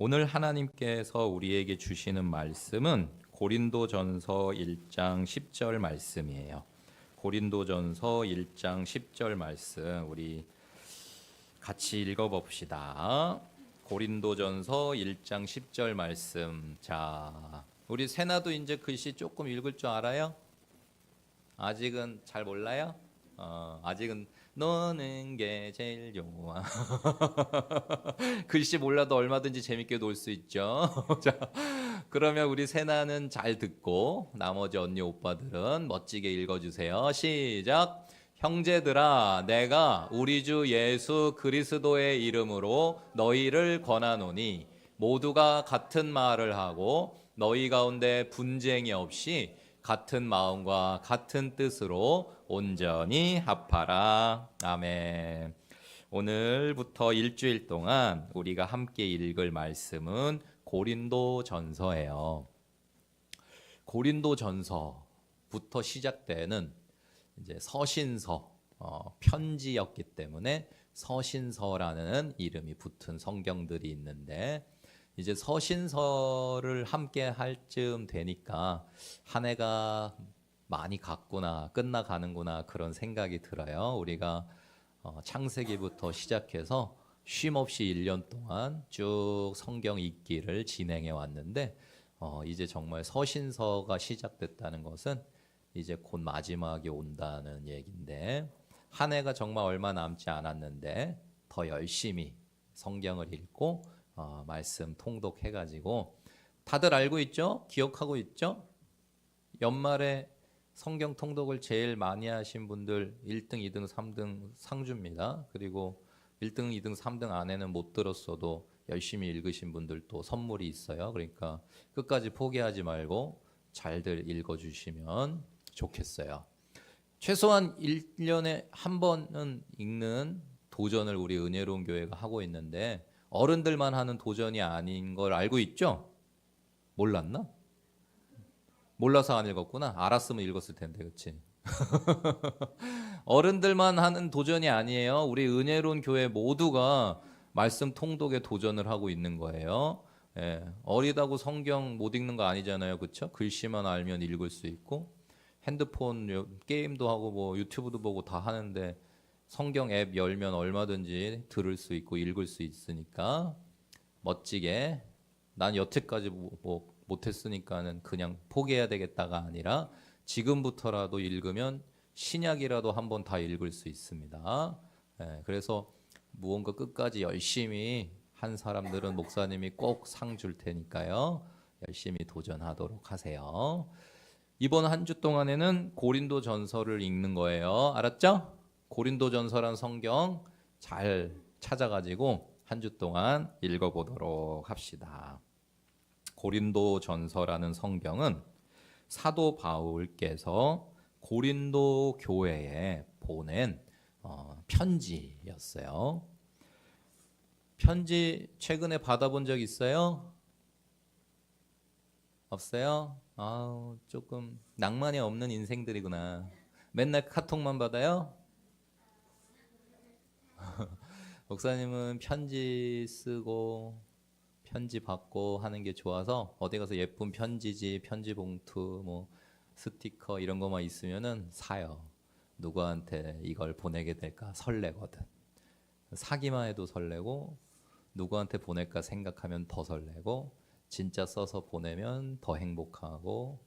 오늘 하나님께서 우리에게 주시는 말씀은 고린도전서 1장 10절 말씀이에요. 고린도전서 1장 10절 말씀 우리 같이 읽어봅시다. 고린도전서 1장 10절 말씀. 자, 우리 세나도 이제 글씨 조금 읽을 줄 알아요? 아직은 잘 몰라요? 아직은 노는 게 제일 좋아. 글씨 몰라도 얼마든지 재밌게 놀 수 있죠. 자, 그러면 우리 세나는 잘 듣고 나머지 언니 오빠들은 멋지게 읽어주세요. 시작. 형제들아, 내가 우리 주 예수 그리스도의 이름으로 너희를 권하노니 모두가 같은 말을 하고 너희 가운데 분쟁이 없이 같은 마음과 같은 뜻으로 온전히 합하라. 아멘. 오늘부터 일주일 동안 우리가 함께 읽을 말씀은 고린도전서예요. 고린도전서부터 시작되는 이제 서신서, 편지였기 때문에 서신서라는 이름이 붙은 성경들이 있는데, 이제 서신서를 함께 할 즈음 되니까 한 해가 많이 갔구나, 끝나가는구나, 그런 생각이 들어요. 우리가 창세기부터 시작해서 쉼 없이 1년 동안 쭉 성경 읽기를 진행해 왔는데, 이제 정말 서신서가 시작됐다는 것은 이제 곧 마지막이 온다는 얘기인데, 한 해가 정말 얼마 남지 않았는데 더 열심히 성경을 읽고 말씀 통독해가지고, 다들 알고 있죠? 기억하고 있죠? 연말에 성경 통독을 제일 많이 하신 분들 1등, 2등, 3등 상 줍니다. 그리고 1등, 2등, 3등 안에는 못 들었어도 열심히 읽으신 분들도 선물이 있어요. 그러니까 끝까지 포기하지 말고 잘들 읽어주시면 좋겠어요. 최소한 1년에 한 번은 읽는 도전을 우리 은혜로운 교회가 하고 있는데, 어른들만 하는 도전이 아닌 걸 알고 있죠? 몰랐나? 몰라서 안 읽었구나. 알았으면 읽었을 텐데, 그렇지? 어른들만 하는 도전이 아니에요. 우리 은혜로운 교회 모두가 말씀 통독에 도전을 하고 있는 거예요. 예, 어리다고 성경 못 읽는 거 아니잖아요, 그렇죠? 글씨만 알면 읽을 수 있고, 핸드폰 게임도 하고 뭐 유튜브도 보고 다 하는데 성경 앱 열면 얼마든지 들을 수 있고 읽을 수 있으니까 멋지게, 난 여태까지 뭐 못했으니까는 그냥 포기해야 되겠다가 아니라 지금부터라도 읽으면 신약이라도 한번 다 읽을 수 있습니다. 그래서 무언가 끝까지 열심히 한 사람들은 목사님이 꼭 상 줄 테니까요. 열심히 도전하도록 하세요. 이번 한 주 동안에는 고린도전서를 읽는 거예요. 알았죠? 고린도전서란 성경 잘 찾아가지고 한 주 동안 읽어보도록 합시다. 고린도전서라는 성경은 사도 바울께서 고린도 교회에 보낸 편지였어요. 편지 최근에 받아본 적 있어요? 없어요? 조금 낭만이 없는 인생들이구나. 맨날 카톡만 받아요? 목사님은 편지 쓰고 편지 받고 하는 게 좋아서 어디 가서 예쁜 편지지, 편지 봉투, 뭐 스티커 이런 거만 있으면은 사요. 누구한테 이걸 보내게 될까 설레거든. 사기만 해도 설레고, 누구한테 보낼까 생각하면 더 설레고, 진짜 써서 보내면 더 행복하고.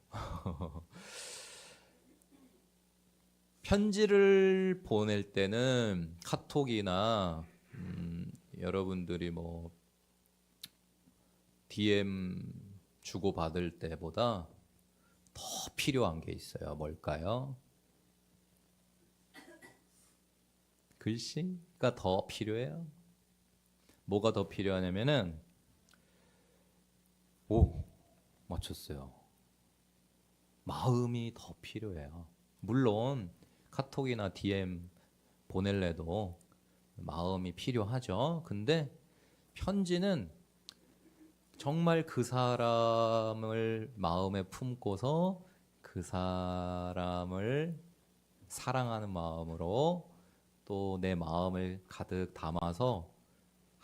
편지를 보낼 때는 카톡이나 여러분들이 뭐 DM 주고받을 때보다 더 필요한 게 있어요. 뭘까요? 글씨가 더 필요해요. 뭐가 더 필요하냐면은, 맞췄어요. 마음이 더 필요해요. 물론 카톡이나 DM 보낼래도 마음이 필요하죠. 근데 편지는 정말 그 사람을 마음에 품고서 그 사람을 사랑하는 마음으로 또 내 마음을 가득 담아서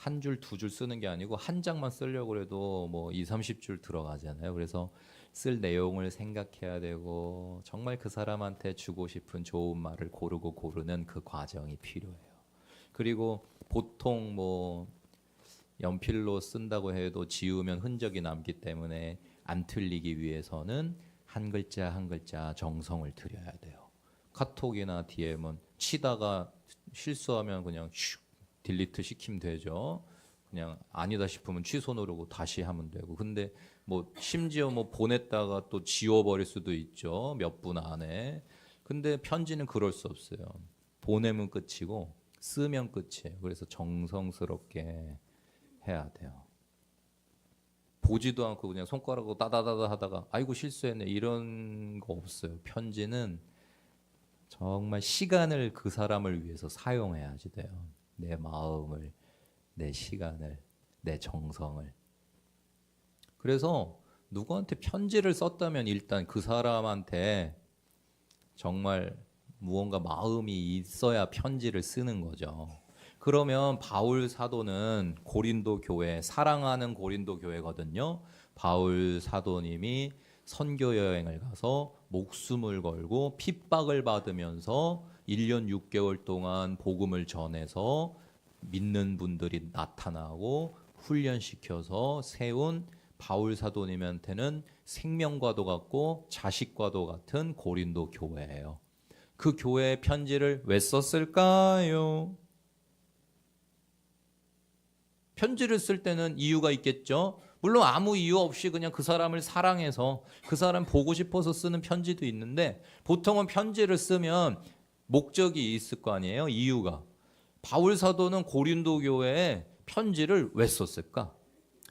한 줄, 두 줄 쓰는 게 아니고 한 장만 쓰려고 해도 뭐 2, 30줄 들어가잖아요. 그래서 쓸 내용을 생각해야 되고 정말 그 사람한테 주고 싶은 좋은 말을 고르고 고르는 그 과정이 필요해요. 그리고 보통 뭐 연필로 쓴다고 해도 지우면 흔적이 남기 때문에 안 틀리기 위해서는 한 글자 한 글자 정성을 들여야 돼요. 카톡이나 DM은 치다가 실수하면 그냥 슉 딜리트 시키면 되죠. 그냥 아니다 싶으면 취소 누르고 다시 하면 되고. 근데 뭐 심지어 뭐 보냈다가 또 지워버릴 수도 있죠. 몇 분 안에. 근데 편지는 그럴 수 없어요. 보내면 끝이고 쓰면 끝이에요. 그래서 정성스럽게 해야 돼요. 보지도 않고 그냥 손가락으로 따다다다 하다가 아이고 실수했네 이런 거 없어요. 편지는 정말 시간을 그 사람을 위해서 사용해야지 돼요. 내 마음을, 내 시간을, 내 정성을. 그래서 누구한테 편지를 썼다면 일단 그 사람한테 정말 무언가 마음이 있어야 편지를 쓰는 거죠. 그러면 바울 사도는 고린도 교회, 사랑하는 고린도 교회거든요. 바울 사도님이 선교 여행을 가서 목숨을 걸고 핍박을 받으면서 1년 6개월 동안 복음을 전해서 믿는 분들이 나타나고 훈련시켜서 세운 바울 사도님한테는 생명과도 같고 자식과도 같은 고린도 교회예요. 그 교회의 편지를 왜 썼을까요? 편지를 쓸 때는 이유가 있겠죠. 물론 아무 이유 없이 그냥 그 사람을 사랑해서 그 사람 보고 싶어서 쓰는 편지도 있는데 보통은 편지를 쓰면 목적이 있을 거 아니에요. 이유가. 바울 사도는 고린도 교회에 편지를 왜 썼을까?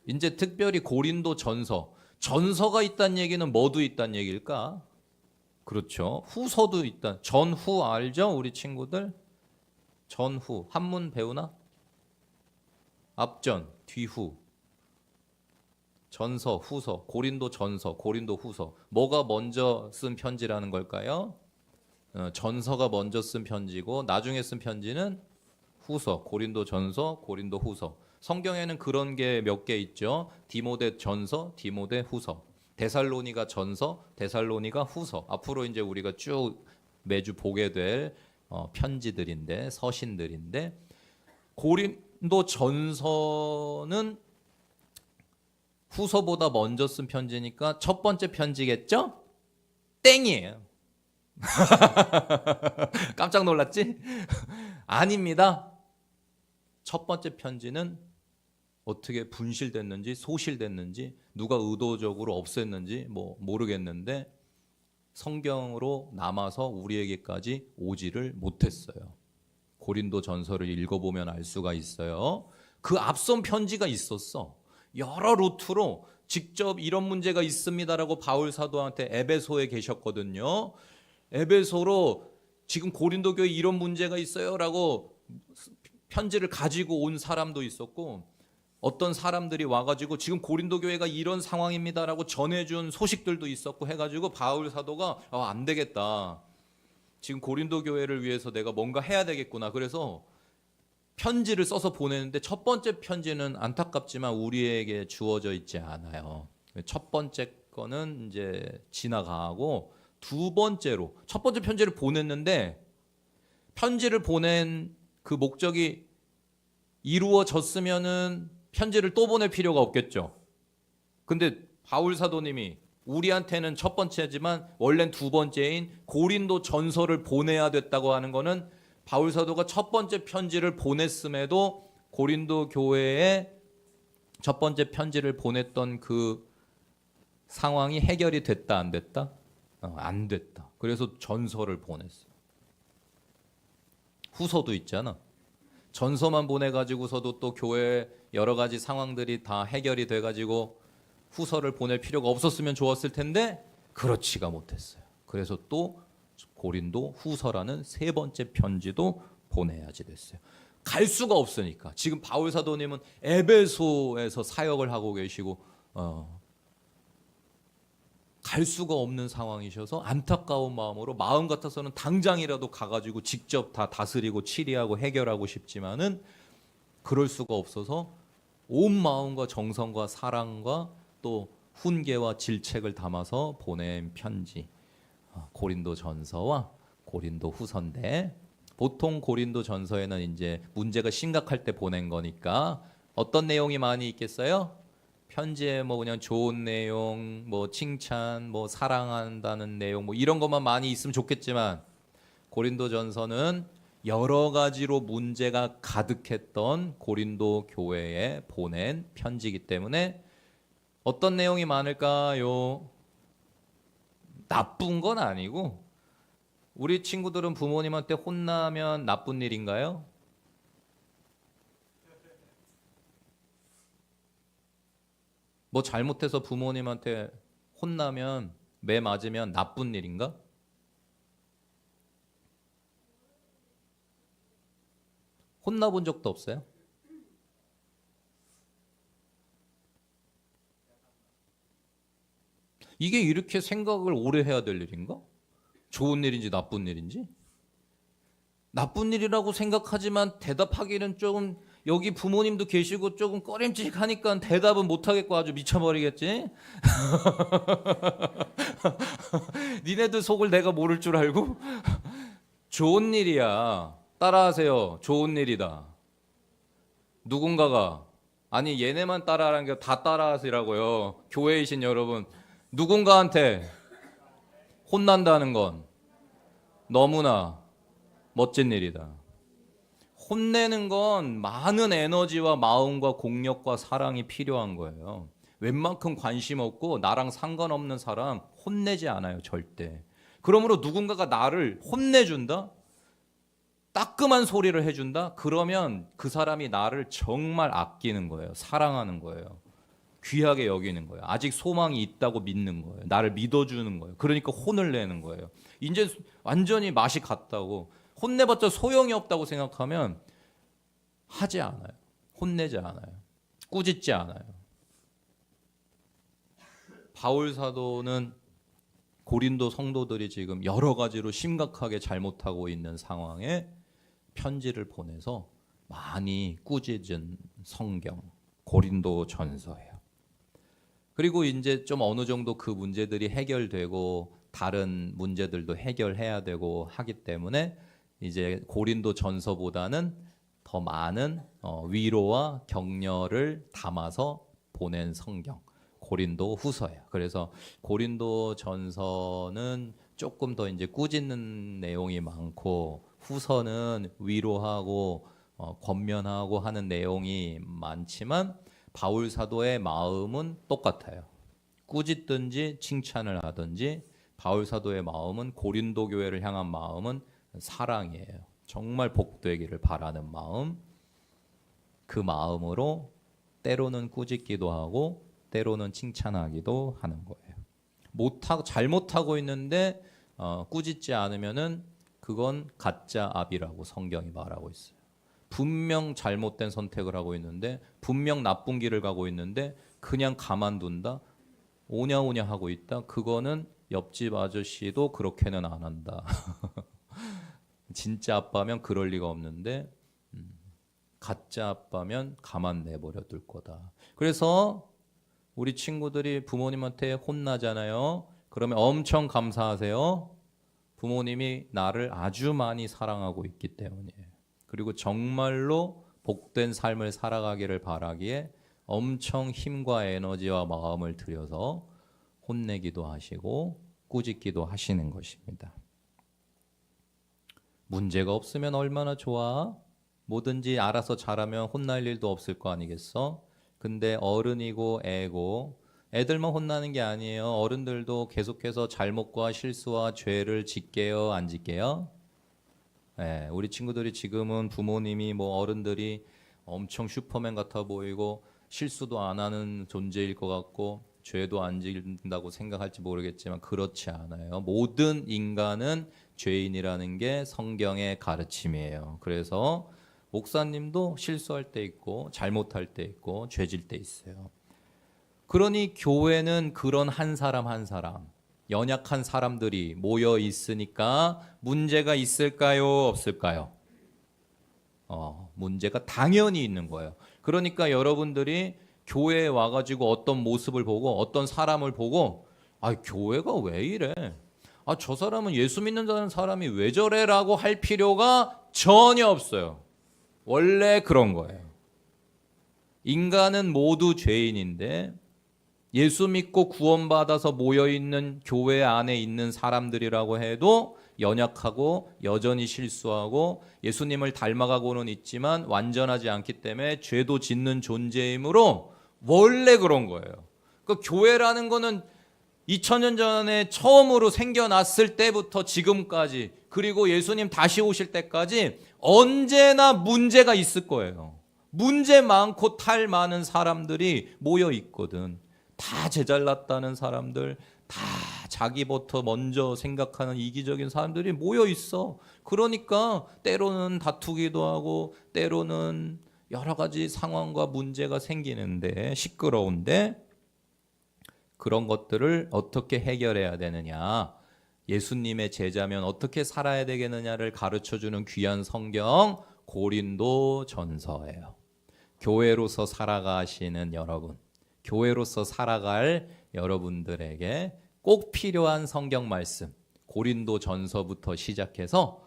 이제 특별히 고린도 전서. 전서가 있다는 얘기는 뭐도 있다는 얘기일까? 그렇죠. 후서도 있다. 전후 알죠? 우리 친구들? 전후. 한문 배우나? 앞전, 뒤후. 전서, 후서. 고린도 전서, 고린도 후서. 뭐가 먼저 쓴 편지라는 걸까요? 전서가 먼저 쓴 편지고 나중에 쓴 편지는 후서. 고린도 전서, 고린도 후서. 성경에는 그런 게 몇 개 있죠. 디모데 전서, 디모데 후서. 데살로니가 전서, 데살로니가 후서. 앞으로 이제 우리가 쭉 매주 보게 될 편지들인데, 서신들인데, 고린도 전서는 후서보다 먼저 쓴 편지니까 첫 번째 편지겠죠? 땡이에요. 깜짝 놀랐지? 아닙니다. 첫 번째 편지는 어떻게 분실됐는지 소실됐는지 누가 의도적으로 없앴는지 뭐 모르겠는데 성경으로 남아서 우리에게까지 오지를 못했어요. 고린도 전서를 읽어보면 알 수가 있어요. 그 앞선 편지가 있었어. 여러 루트로 직접 이런 문제가 있습니다라고 바울 사도한테 에베소에 계셨거든요. 에베소로 지금 고린도 교회 이런 문제가 있어요라고 편지를 가지고 온 사람도 있었고 어떤 사람들이 와가지고 지금 고린도 교회가 이런 상황입니다라고 전해준 소식들도 있었고 해가지고 바울 사도가 안 되겠다. 지금 고린도 교회를 위해서 내가 뭔가 해야 되겠구나. 그래서 편지를 써서 보내는데 첫 번째 편지는 안타깝지만 우리에게 주어져 있지 않아요. 첫 번째 거는 이제 지나가고 두 번째로 첫 번째 편지를 보냈는데 편지를 보낸 그 목적이 이루어졌으면은 편지를 또 보낼 필요가 없겠죠. 근데 바울 사도님이 우리한테는 첫 번째지만 원래는 두 번째인 고린도 전서를 보내야 됐다고 하는 거는 바울 사도가 첫 번째 편지를 보냈음에도 고린도 교회에 첫 번째 편지를 보냈던 그 상황이 해결이 됐다 안 됐다? 안 됐다. 그래서 전서를 보냈어. 후서도 있잖아. 전서만 보내가지고서도 또 교회 여러 가지 상황들이 다 해결이 돼가지고 후서를 보낼 필요가 없었으면 좋았을 텐데 그렇지가 못했어요. 그래서 또 고린도 후서라는 세 번째 편지도 보내야지 됐어요. 갈 수가 없으니까. 지금 바울 사도님은 에베소에서 사역을 하고 계시고 갈 수가 없는 상황이셔서 안타까운 마음으로 마음 같아서는 당장이라도 가가지고 직접 다 다스리고 치리하고 해결하고 싶지만은 그럴 수가 없어서 온 마음과 정성과 사랑과 또 훈계와 질책을 담아서 보낸 편지, 고린도전서와 고린도후서인데, 보통 고린도전서에는 이제 문제가 심각할 때 보낸 거니까 어떤 내용이 많이 있겠어요? 편지에 뭐 그냥 좋은 내용, 뭐 칭찬, 뭐 사랑한다는 내용, 뭐 이런 것만 많이 있으면 좋겠지만, 고린도전서는 여러 가지로 문제가 가득했던 고린도 교회에 보낸 편지이기 때문에 어떤 내용이 많을까요? 나쁜 건 아니고, 우리 친구들은 부모님한테 혼나면 나쁜 일인가요? 뭐 잘못해서 부모님한테 혼나면, 매 맞으면 나쁜 일인가? 혼나본 적도 없어요? 이게 이렇게 생각을 오래 해야 될 일인가? 좋은 일인지 나쁜 일인지? 나쁜 일이라고 생각하지만 대답하기는 조금, 여기 부모님도 계시고 조금 꺼림칙하니까 대답은 못하겠고 아주 미쳐버리겠지? 니네들 속을 내가 모를 줄 알고? 좋은 일이야. 따라하세요. 좋은 일이다. 누군가가, 아니 얘네만 따라하는 게 다 따라하시라고요. 교회이신 여러분, 누군가한테 혼난다는 건 너무나 멋진 일이다. 혼내는 건 많은 에너지와 마음과 공력과 사랑이 필요한 거예요. 웬만큼 관심 없고 나랑 상관없는 사람 혼내지 않아요, 절대. 그러므로 누군가가 나를 혼내준다? 따끔한 소리를 해준다? 그러면 그 사람이 나를 정말 아끼는 거예요. 사랑하는 거예요. 귀하게 여기는 거예요. 아직 소망이 있다고 믿는 거예요. 나를 믿어주는 거예요. 그러니까 혼을 내는 거예요. 이제 완전히 맛이 갔다고, 혼내봤자 소용이 없다고 생각하면 하지 않아요. 혼내지 않아요. 꾸짖지 않아요. 바울 사도는 고린도 성도들이 지금 여러 가지로 심각하게 잘못하고 있는 상황에 편지를 보내서 많이 꾸짖은 성경, 고린도 전서예요. 그리고 이제 좀 어느 정도 그 문제들이 해결되고 다른 문제들도 해결해야 되고 하기 때문에 이제 고린도 전서보다는 더 많은 위로와 격려를 담아서 보낸 성경, 고린도 후서예요. 그래서 고린도 전서는 조금 더 이제 꾸짖는 내용이 많고, 후서는 위로하고 권면하고 하는 내용이 많지만 바울 사도의 마음은 똑같아요. 꾸짖든지 칭찬을 하든지 바울 사도의 마음은, 고린도 교회를 향한 마음은 사랑이에요. 정말 복되기를 바라는 마음, 그 마음으로 때로는 꾸짖기도 하고 때로는 칭찬하기도 하는 거예요. 잘못하고 있는데 꾸짖지 않으면은 그건 가짜 압이라고 성경이 말하고 있어요. 분명 잘못된 선택을 하고 있는데, 분명 나쁜 길을 가고 있는데 그냥 가만둔다, 오냐오냐 하고 있다, 그거는 옆집 아저씨도 그렇게는 안 한다. 진짜 아빠면 그럴 리가 없는데 가짜 아빠면 가만 내버려 둘 거다. 그래서 우리 친구들이 부모님한테 혼나잖아요. 그러면 엄청 감사하세요. 부모님이 나를 아주 많이 사랑하고 있기 때문이에요. 그리고 정말로 복된 삶을 살아가기를 바라기에 엄청 힘과 에너지와 마음을 들여서 혼내기도 하시고 꾸짖기도 하시는 것입니다. 문제가 없으면 얼마나 좋아? 뭐든지 알아서 잘하면 혼날 일도 없을 거 아니겠어? 근데 어른이고 애고, 애들만 혼나는 게 아니에요. 어른들도 계속해서 잘못과 실수와 죄를 짓게요, 안 짓게요? 네, 우리 친구들이 지금은 부모님이, 뭐 어른들이 엄청 슈퍼맨 같아 보이고 실수도 안 하는 존재일 것 같고 죄도 안 짓는다고 생각할지 모르겠지만 그렇지 않아요. 모든 인간은 죄인이라는 게 성경의 가르침이에요. 그래서 목사님도 실수할 때 있고 잘못할 때 있고 죄질 때 있어요. 그러니 교회는 그런 한 사람 한 사람, 연약한 사람들이 모여 있으니까 문제가 있을까요, 없을까요? 문제가 당연히 있는 거예요. 그러니까 여러분들이 교회에 와가지고 어떤 모습을 보고 어떤 사람을 보고 교회가 왜 이래? 저 사람은 예수 믿는다는 사람이 왜 저래라고 할 필요가 전혀 없어요. 원래 그런 거예요. 인간은 모두 죄인인데 예수 믿고 구원받아서 모여있는 교회 안에 있는 사람들이라고 해도 연약하고 여전히 실수하고 예수님을 닮아가고는 있지만 완전하지 않기 때문에 죄도 짓는 존재이므로 원래 그런 거예요. 그러니까 교회라는 거는 2000년 전에 처음으로 생겨났을 때부터 지금까지 그리고 예수님 다시 오실 때까지 언제나 문제가 있을 거예요. 문제 많고 탈 많은 사람들이 모여 있거든. 다 제잘났다는 사람들, 다 자기부터 먼저 생각하는 이기적인 사람들이 모여 있어. 그러니까 때로는 다투기도 하고 때로는 여러 가지 상황과 문제가 생기는데 시끄러운데 그런 것들을 어떻게 해결해야 되느냐, 예수님의 제자면 어떻게 살아야 되겠느냐를 가르쳐주는 귀한 성경 고린도 전서예요. 교회로서 살아가시는 여러분, 교회로서 살아갈 여러분들에게 꼭 필요한 성경 말씀 고린도 전서부터 시작해서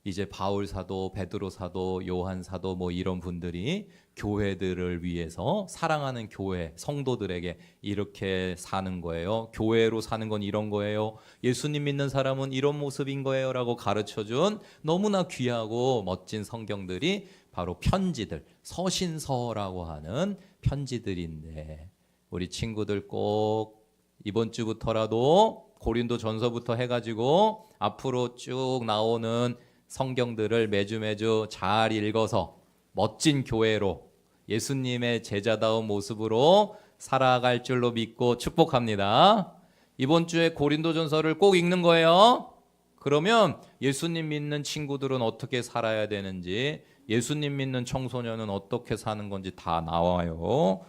이제 바울 사도, 베드로 사도, 요한 사도 이런 분들이 교회들을 위해서 사랑하는 교회 성도들에게 이렇게 사는 거예요. 교회로 사는 건 이런 거예요. 예수님 믿는 사람은 이런 모습인 거예요 라고 가르쳐준 너무나 귀하고 멋진 성경들이 바로 편지들, 서신서라고 하는 편지들인데 우리 친구들 꼭 이번 주부터라도 고린도 전서부터 해가지고 앞으로 쭉 나오는 성경들을 매주 잘 읽어서 멋진 교회로 예수님의 제자다운 모습으로 살아갈 줄로 믿고 축복합니다. 이번 주에 고린도전서를 꼭 읽는 거예요. 그러면 예수님 믿는 친구들은 어떻게 살아야 되는지, 예수님 믿는 청소년은 어떻게 사는 건지 다 나와요.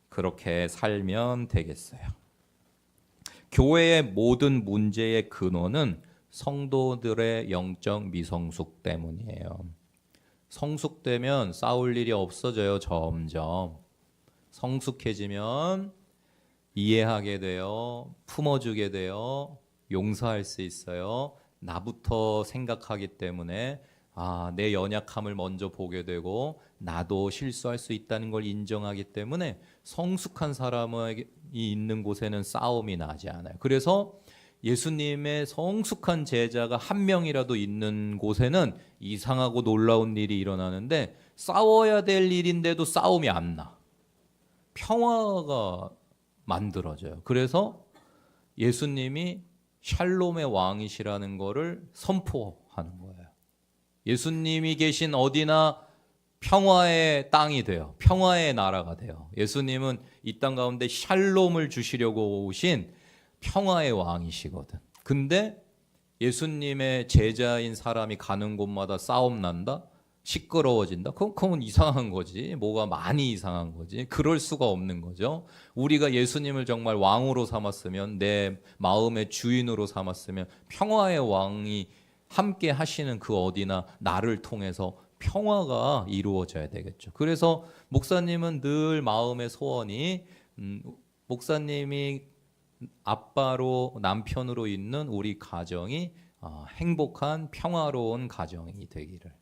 그렇게 살면 되겠어요. 교회의 모든 문제의 근원은 성도들의 영적 미성숙 때문이에요. 성숙되면 싸울 일이 없어져요. 점점 성숙해지면 이해하게 돼요. 품어주게 돼요. 용서할 수 있어요. 나부터 생각하기 때문에 내 연약함을 먼저 보게 되고 나도 실수할 수 있다는 걸 인정하기 때문에 성숙한 사람이 있는 곳에는 싸움이 나지 않아요. 그래서 예수님의 성숙한 제자가 한 명이라도 있는 곳에는 이상하고 놀라운 일이 일어나는데 싸워야 될 일인데도 싸움이 안 나. 평화가 만들어져요. 그래서 예수님이 샬롬의 왕이시라는 거를 선포하는 거예요. 예수님이 계신 어디나 평화의 땅이 돼요. 평화의 나라가 돼요. 예수님은 이 땅 가운데 샬롬을 주시려고 오신 평화의 왕이시거든. 근데 예수님의 제자인 사람이 가는 곳마다 싸움 난다? 시끄러워진다? 그건 이상한 거지. 뭐가 많이 이상한 거지. 그럴 수가 없는 거죠. 우리가 예수님을 정말 왕으로 삼았으면, 내 마음의 주인으로 삼았으면 평화의 왕이 함께 하시는 그 어디나 나를 통해서 평화가 이루어져야 되겠죠. 그래서 목사님은 늘 마음의 소원이 목사님이 아빠로 남편으로 있는 우리 가정이 행복한 평화로운 가정이 되기를,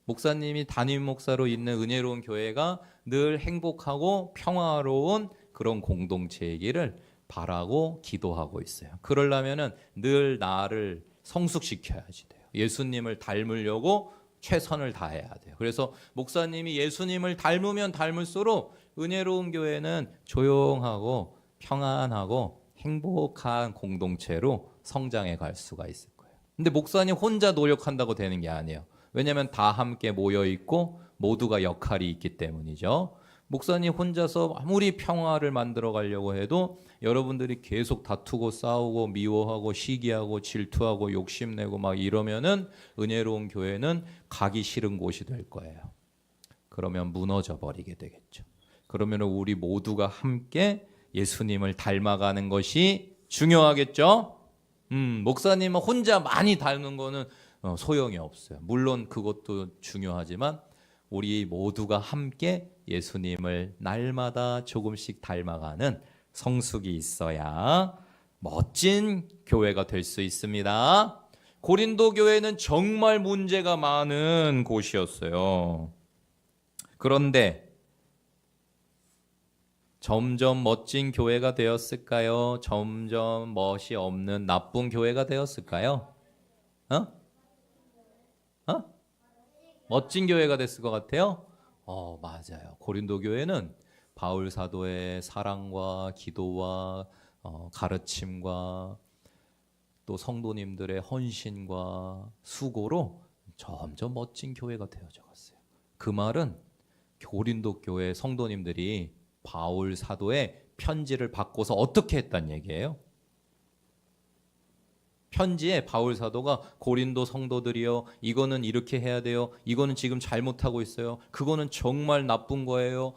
목사님이 담임 목사로 있는 은혜로운 교회가 늘 행복하고 평화로운 그런 공동체이기를 바라고 기도하고 있어요. 그러려면은 늘 나를 성숙시켜야지 돼요. 예수님을 닮으려고 최선을 다해야 돼요. 그래서 목사님이 예수님을 닮으면 닮을수록 은혜로운 교회는 조용하고 평안하고 행복한 공동체로 성장해 갈 수가 있을 거예요. 근데 목사님 혼자 노력한다고 되는 게 아니에요. 왜냐하면 다 함께 모여 있고 모두가 역할이 있기 때문이죠. 목사님 혼자서 아무리 평화를 만들어 가려고 해도 여러분들이 계속 다투고 싸우고 미워하고 시기하고 질투하고 욕심내고 막 이러면은 은혜로운 교회는 가기 싫은 곳이 될 거예요. 그러면 무너져 버리게 되겠죠. 그러면 우리 모두가 함께 예수님을 닮아가는 것이 중요하겠죠. 목사님은 혼자 많이 닮는 거는 소용이 없어요. 물론 그것도 중요하지만 우리 모두가 함께 예수님을 날마다 조금씩 닮아가는 성숙이 있어야 멋진 교회가 될 수 있습니다. 고린도 교회는 정말 문제가 많은 곳이었어요. 그런데 점점 멋진 교회가 되었을까요? 점점 멋이 없는 나쁜 교회가 되었을까요? 멋진 교회가 됐을 것 같아요? 맞아요. 고린도 교회는 바울 사도의 사랑과 기도와 가르침과 또 성도님들의 헌신과 수고로 점점 멋진 교회가 되어져 갔어요. 그 말은 고린도 교회 성도님들이 바울 사도의 편지를 받고서 어떻게 했단 얘기예요? 편지에 바울 사도가 고린도 성도들이요, 이거는 이렇게 해야 돼요, 이거는 지금 잘못하고 있어요, 그거는 정말 나쁜 거예요,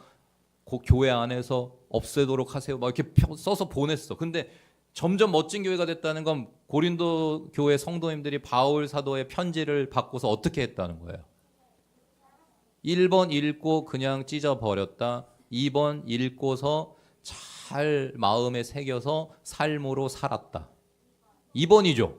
그 교회 안에서 없애도록 하세요, 막 이렇게 써서 보냈어. 근데 점점 멋진 교회가 됐다는 건 고린도 교회 성도님들이 바울 사도의 편지를 받고서 어떻게 했다는 거예요? 1번 읽고 그냥 찢어버렸다, 2번 읽고서 잘 마음에 새겨서 삶으로 살았다. 2번이죠.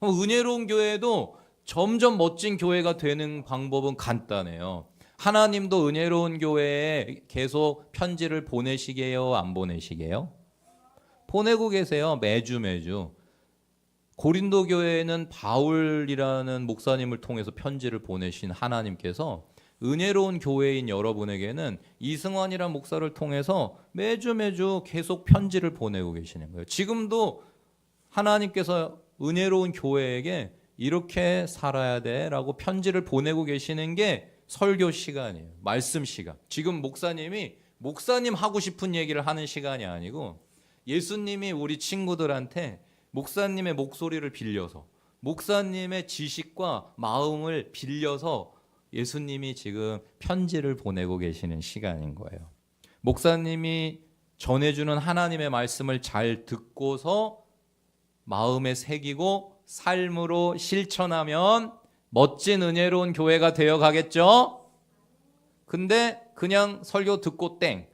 은혜로운 교회도 점점 멋진 교회가 되는 방법은 간단해요. 하나님도 은혜로운 교회에 계속 편지를 보내시게요, 안 보내시게요? 보내고 계세요. 매주. 고린도 교회에는 바울이라는 목사님을 통해서 편지를 보내신 하나님께서 은혜로운 교회인 여러분에게는 이승환이라는 목사를 통해서 매주 계속 편지를 보내고 계시는 거예요. 지금도 하나님께서 은혜로운 교회에게 이렇게 살아야 돼 라고 편지를 보내고 계시는 게 설교 시간이에요. 말씀 시간. 지금 목사님이 목사님 하고 싶은 얘기를 하는 시간이 아니고 예수님이 우리 친구들한테 목사님의 목소리를 빌려서 목사님의 지식과 마음을 빌려서 예수님이 지금 편지를 보내고 계시는 시간인 거예요. 목사님이 전해주는 하나님의 말씀을 잘 듣고서 마음에 새기고 삶으로 실천하면 멋진 은혜로운 교회가 되어 가겠죠? 근데 그냥 설교 듣고 땡,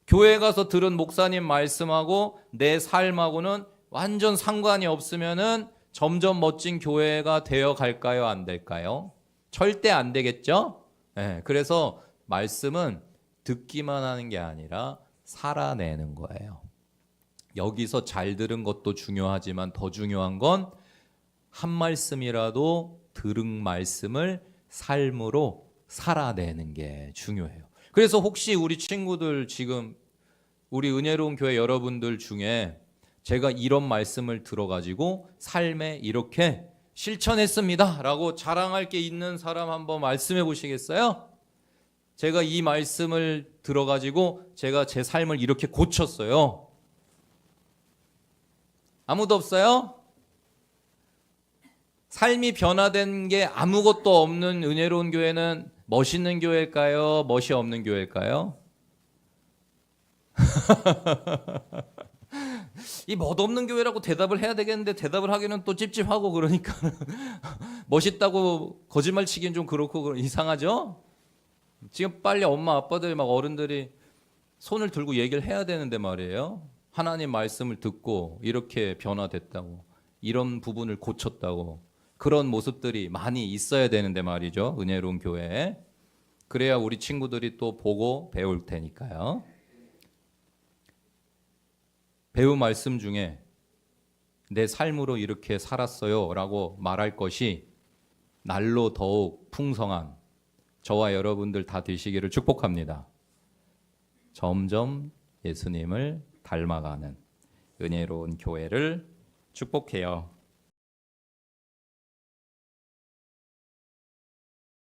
교회 가서 들은 목사님 말씀하고 내 삶하고는 완전 상관이 없으면은 점점 멋진 교회가 되어 갈까요? 안 될까요? 절대 안 되겠죠? 네, 그래서 말씀은 듣기만 하는 게 아니라 살아내는 거예요. 여기서 잘 들은 것도 중요하지만 더 중요한 건 한 말씀이라도 들은 말씀을 삶으로 살아내는 게 중요해요. 그래서 혹시 우리 친구들 지금 우리 은혜로운 교회 여러분들 중에 제가 이런 말씀을 들어가지고 삶에 이렇게 실천했습니다 라고 자랑할 게 있는 사람 한번 말씀해 보시겠어요? 제가 이 말씀을 들어가지고 제가 제 삶을 이렇게 고쳤어요. 아무도 없어요? 삶이 변화된 게 아무것도 없는 은혜로운 교회는 멋있는 교회일까요? 멋이 없는 교회일까요? 이 멋없는 교회라고 대답을 해야 되겠는데 대답을 하기는 또 찝찝하고 그러니까 멋있다고 거짓말 치기는 좀 그렇고 이상하죠? 지금 빨리 엄마 아빠들 막 어른들이 손을 들고 얘기를 해야 되는데 말이에요. 하나님 말씀을 듣고 이렇게 변화됐다고, 이런 부분을 고쳤다고, 그런 모습들이 많이 있어야 되는데 말이죠. 은혜로운 교회에. 그래야 우리 친구들이 또 보고 배울 테니까요. 배운 말씀 중에 내 삶으로 이렇게 살았어요 라고 말할 것이 날로 더욱 풍성한 저와 여러분들 다 되시기를 축복합니다. 점점 예수님을 닮아가는 은혜로운 교회를 축복해요.